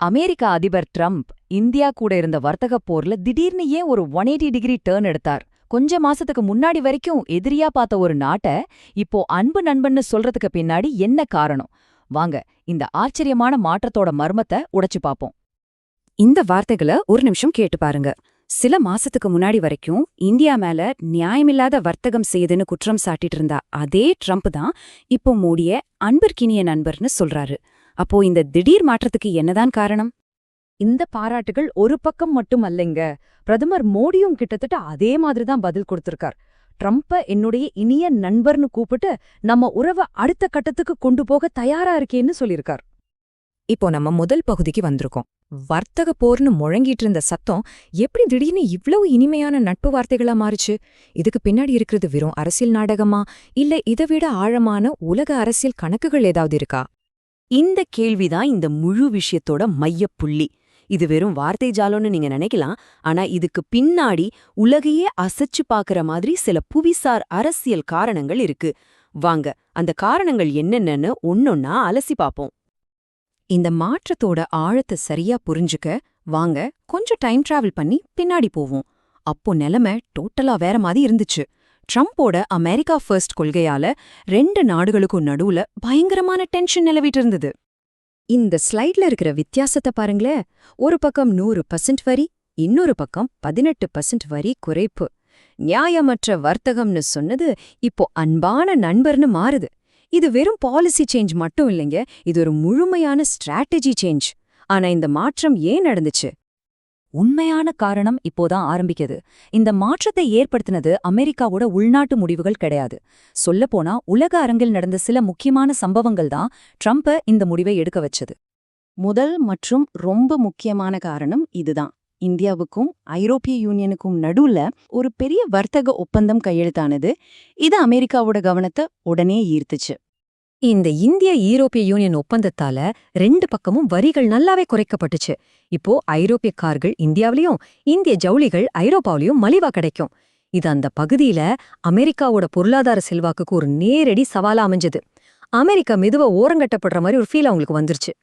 அமெரிக்க அதிபர் Trump India கூட இருந்த வர்த்தக போர்ல திடீர்னு ஏன் ஒரு 180 டிகிரி டர்ன் எடுத்தார்? கொஞ்ச மாசத்துக்கு முன்னாடி வரைக்கும் எதிரியா பார்த்த ஒரு நாட்டை இப்போ அன்பு நண்பன்னு சொல்றதுக்கு பின்னாடி என்ன காரணம்? வாங்க இந்த ஆச்சரியமான மாற்றத்தோட மர்மத்தை உடைச்சு பாப்போம். இந்த வார்த்தைகளை ஒரு நிமிஷம் கேட்டு பாருங்க. சில மாசத்துக்கு முன்னாடி வரைக்கும் இந்தியா மேல நியாயமில்லாத வர்த்தகம் செய்யுதுன்னு குற்றம் சாட்டிட்டு இருந்தா அதே ட்ரம்ப் தான் இப்போ மோடிய அன்பிற்கினிய நண்பர்னு சொல்றாரு. அப்போ இந்த திடீர் மாற்றத்துக்கு என்னதான் காரணம்? இந்த பாராட்டுகள் ஒரு பக்கம் மட்டும் அல்லங்க. பிரதமர் மோடியும் கிட்டத்தட்ட அதே மாதிரிதான் பதில் கொடுத்திருக்கார். ட்ரம்ப்ப என்னுடைய இனிய நண்பர்னு கூப்பிட்டு நம்ம உறவை அடுத்த கட்டத்துக்கு கொண்டு போக தயாரா இருக்கேன்னு சொல்லியிருக்கார். இப்போ நம்ம முதல் பகுதிக்கு வந்திருக்கோம். வர்த்தக போர்னு முழங்கிட்டு இருந்த சத்தம் எப்படி திடீர்னு இவ்வளவு இனிமையான நட்பு வார்த்தைகளா மாறுச்சு? இதுக்கு பின்னாடி இருக்கிறது வெறும் அரசியல் நாடகமா, இல்ல இதைவிட ஆழமான உலக அரசியல் கணக்குகள் ஏதாவது இருக்கா? இந்த கேள்விதான் இந்த முழு விஷயத்தோட மையப்புள்ளி. இது வெறும் வார்த்தை ஜாலம்னு நீங்க நினைக்கலாம், ஆனா இதுக்கு பின்னாடி உலகையே அசைச்சு பாக்குற மாதிரி சில புவிசார் அரசியல் காரணங்கள் இருக்கு. வாங்க அந்த காரணங்கள் என்னென்னு ஒன்னொன்னா அலசி பாப்போம். இந்த மாற்றத்தோட ஆழத்தை சரியா புரிஞ்சுக்க வாங்க கொஞ்சம் டைம் டிராவல் பண்ணி பின்னாடி போவோம். அப்போ நிலைமை டோட்டலா வேற மாதிரி இருந்துச்சு. ட்ரம்போட அமெரிக்கா ஃபர்ஸ்ட் கொள்கையால 2 நாடுகளுக்கும் நடுவுல பயங்கரமான டென்ஷன் நிலவிட்டு இருந்தது. இந்த ஸ்லைட்ல இருக்கிற வித்தியாசத்தை பாருங்களேன். ஒரு பக்கம் 100% வரி, இன்னொரு பக்கம் 18% வரி குறைப்பு. நியாயமற்ற வர்த்தகம்னு சொன்னது இப்போ அன்பான நண்பர்னு மாறுது. இது வெறும் பாலிசி சேஞ்ச் மட்டும் இல்லைங்க, இது ஒரு முழுமையான ஸ்ட்ராட்டஜி சேஞ்ச். ஆனா இந்த மாற்றம் ஏன் நடந்துச்சு? உண்மையான காரணம் இப்போதான் ஆரம்பிக்குது. இந்த மாற்றத்தை ஏற்படுத்தினது அமெரிக்காவோட உள்நாட்டு முடிவுகள் கிடையாது. சொல்லப்போனா உலக அரங்கில் நடந்த சில முக்கியமான சம்பவங்கள் தான் ட்ரம்ப இந்த முடிவை எடுக்க வச்சது. முதல் மற்றும் ரொம்ப முக்கியமான காரணம் இதுதான். இந்தியாவுக்கும் ஐரோப்பிய யூனியனுக்கும் நடுவுல ஒரு பெரிய வர்த்தக ஒப்பந்தம் கையெழுத்தானது. இது அமெரிக்காவோட கவனத்தை உடனே ஈர்த்துச்சு. இந்த இந்திய ஈரோப்பிய யூனியன் ஒப்பந்தத்தால 2 பக்கமும் வரிகள் நல்லாவே குறைக்கப்பட்டுச்சு. இப்போ ஐரோப்பிய கார்கள் இந்தியாவிலையும், இந்திய ஜவுளிகள் ஐரோப்பாவிலையும் மலிவா கிடைக்கும். இது அந்த பகுதியில அமெரிக்காவோட பொருளாதார செல்வாக்குக்கு ஒரு நேரடி சவாலா அமைஞ்சது. அமெரிக்கா மெதுவா ஓரங்கட்டப்படுற மாதிரி ஒரு ஃபீல் அவங்களுக்கு வந்துருச்சு.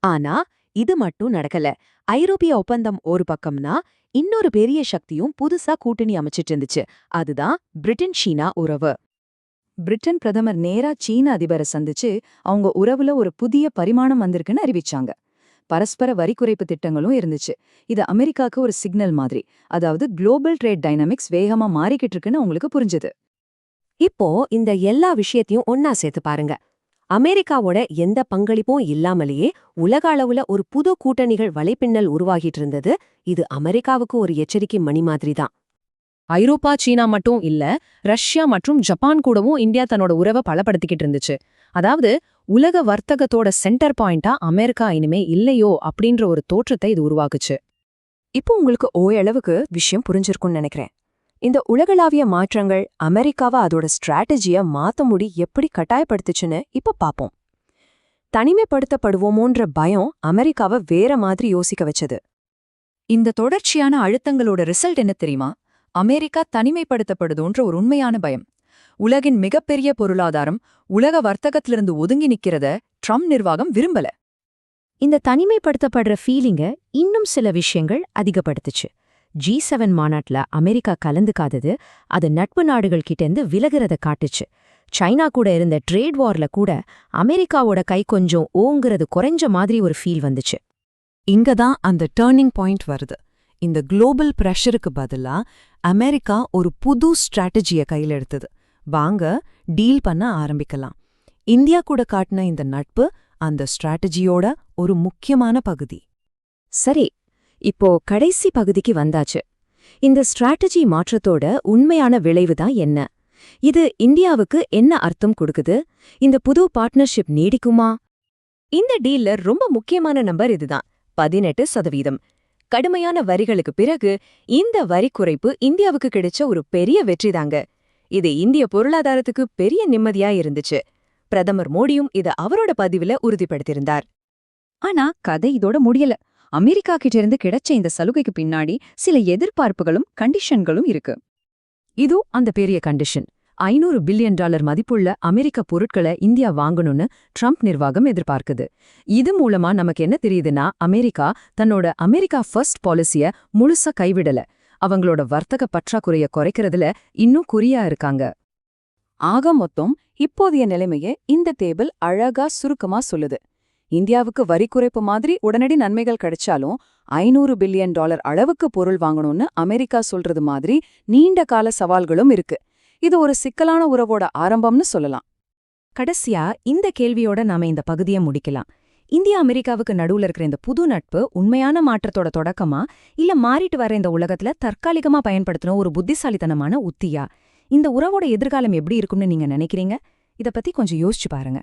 ஆனா இது மட்டும் நடக்கல. ஐரோப்பிய ஒப்பந்தம் ஒரு பக்கம்னா, இன்னொரு பெரிய சக்தியும் புதுசா கூட்டணி அமைச்சிட்டு இருந்துச்சு. அதுதான் பிரிட்டன் சீனா உறவு. பிரிட்டன் பிரதமர் நேரா சீன அதிபரை சந்திச்சு அவங்க உறவுல ஒரு புதிய பரிமாணம் வந்திருக்குன்னு அறிவிச்சாங்க. பரஸ்பர வரி குறைப்பு திட்டங்களும் இருந்துச்சு. இது அமெரிக்காவுக்கு ஒரு சிக்னல் மாதிரி. அதாவது குளோபல் ட்ரேட் டைனமிக்ஸ் வேகமா மாறிக்கிட்டு இருக்குன்னு அவங்களுக்கு புரிஞ்சுது. இப்போ இந்த எல்லா விஷயத்தையும் ஒன்னா சேர்த்து பாருங்க. அமெரிக்காவோட எந்த பங்களிப்பும் இல்லாமலேயே உலக அளவுல ஒரு புது கூட்டணிகள் வலைப்பின்னல் உருவாகிட்டு இருந்தது. இது அமெரிக்காவுக்கு ஒரு எச்சரிக்கை மணி மாதிரி தான். ஐரோப்பா சீனா மட்டும் இல்ல, ரஷ்யா மற்றும் ஜப்பான் கூடவும் இந்தியா தன்னோட உறவை பலப்படுத்திக்கிட்டு இருந்துச்சு. அதாவது உலக வர்த்தகத்தோட சென்டர் பாயிண்டா அமெரிக்கா இனிமே இல்லையோ அப்படின்ற ஒரு தோற்றத்தை இது உருவாக்குச்சு. இப்போ உங்களுக்கு ஓரளவுக்கு விஷயம் புரிஞ்சிருக்கும்னு நினைக்கிறேன். இந்த உலகளாவிய மாற்றங்கள் அமெரிக்காவை அதோட ஸ்ட்ராட்டஜிய மாத்த முடி எப்படி கட்டாயப்படுத்துச்சுன்னு இப்ப பாப்போம். தனிமைப்படுத்தப்படுவோமோன்ற பயம் அமெரிக்காவை வேற மாதிரி யோசிக்க வச்சது. இந்த தொடர்ச்சியான அழுத்தங்களோட ரிசல்ட் என்ன தெரியுமா? அமெரிக்கா தனிமைப்படுத்தப்படுதோன்ற ஒரு உண்மையான பயம். உலகின் மிகப்பெரிய பொருளாதாரம் உலக வர்த்தகத்திலிருந்து ஒதுங்கி நிக்கிறத ட்ரம்ப் நிர்வாகம் விரும்பல. இந்த தனிமைப்படுத்தப்படுற ஃபீலிங்க இன்னும் சில விஷயங்கள் அதிகப்படுத்துச்சு. G7 மாநாட்டுல அமெரிக்கா கலந்துக்காதது அது நட்பு நாடுகள் கிட்டேந்து விலகிறத காட்டுச்சு. சைனா கூட இருந்த ட்ரேட் வார்ல கூட அமெரிக்காவோட கை கொஞ்சம் ஓங்கிறது குறைஞ்ச மாதிரி ஒரு ஃபீல் வந்துச்சு. இங்கதான் அந்த டர்னிங் பாயிண்ட் வருது. இந்த குளோபல் பிரஷருக்கு பதிலா அமெரிக்கா ஒரு புது ஸ்ட்ராட்டஜியை கையில் எடுத்தது. வாங்க டீல் பண்ண ஆரம்பிக்கலாம். இந்தியா கூட காட்டின இந்த நட்பு அந்த ஸ்ட்ராட்டஜியோட ஒரு முக்கியமான பகுதி. சரி, இப்போ கடைசி பகுதிக்கு வந்தாச்சு. இந்த ஸ்ட்ராட்டஜி மாற்றத்தோட உண்மையான விளைவுதான் என்ன? இது இந்தியாவுக்கு என்ன அர்த்தம் கொடுக்குது? இந்த புது பார்ட்னர்ஷிப் நீடிக்குமா? இந்த டீல்ல ரொம்ப முக்கியமான நம்பர் இதுதான், 18%. கடுமையான வரிகளுக்கு பிறகு இந்த வரி குறைப்பு இந்தியாவுக்கு கிடைச்ச ஒரு பெரிய வெற்றிதாங்க. இது இந்திய பொருளாதாரத்துக்கு பெரிய நிம்மதியா இருந்துச்சு. பிரதமர் மோடியும் இதை அவரோட பதிவுல உறுதிப்படுத்தியிருந்தார். ஆனா கதை இதோட முடியல. அமெரிக்கா கிட்ட இருந்து கிடைச்ச இந்த சலுகைக்கு பின்னாடி சில எதிர்பார்ப்புகளும் கண்டிஷன்களும் இருக்கு. இது அந்த பெரிய கண்டிஷன். $500 பில்லியன் மதிப்புள்ள அமெரிக்க பொருட்களை இந்தியா வாங்கணும்னு ட்ரம்ப் நிர்வாகம் எதிர்பார்க்குது. இது மூலமா நமக்கு என்ன தெரியுதுன்னா, அமெரிக்கா தன்னோட அமெரிக்கா ஃபர்ஸ்ட் பாலிசிய முழுசா கைவிடல. அவங்களோட வர்த்தக பற்றாக்குறைய குறைக்கிறதுல இன்னும் குறியா இருக்காங்க. ஆக மொத்தம் இப்போதைய நிலைமைய இந்த டேபிள் அழகா சுருக்கமா சொல்லுது. இந்தியாவுக்கு வரி குறைப்பு மாதிரி உடனடி நன்மைகள் கிடைச்சாலும் $500 பில்லியன் அளவுக்கு பொருள் வாங்கணும்னு அமெரிக்கா சொல்றது மாதிரி நீண்ட கால சவால்களும் இருக்கு. இது ஒரு சிக்கலான உறவோட ஆரம்பம்னு சொல்லலாம். கடைசியா இந்த கேள்வியோட நாம இந்த பகுதியை முடிக்கலாம். இந்தியா அமெரிக்காவுக்கு நடுவுல இருக்கிற இந்த புது நட்பு உண்மையான மாற்றத்தோட தொடக்கமா, இல்ல மாறிட்டு வர இந்த உலகத்துல தற்காலிகமா பயன்படுத்தின ஒரு புத்திசாலித்தனமான உத்தியா? இந்த உறவோட எதிர்காலம் எப்படி இருக்கும்னு நீங்க நினைக்கிறீங்க? இத பத்தி கொஞ்சம் யோசிச்சு பாருங்க.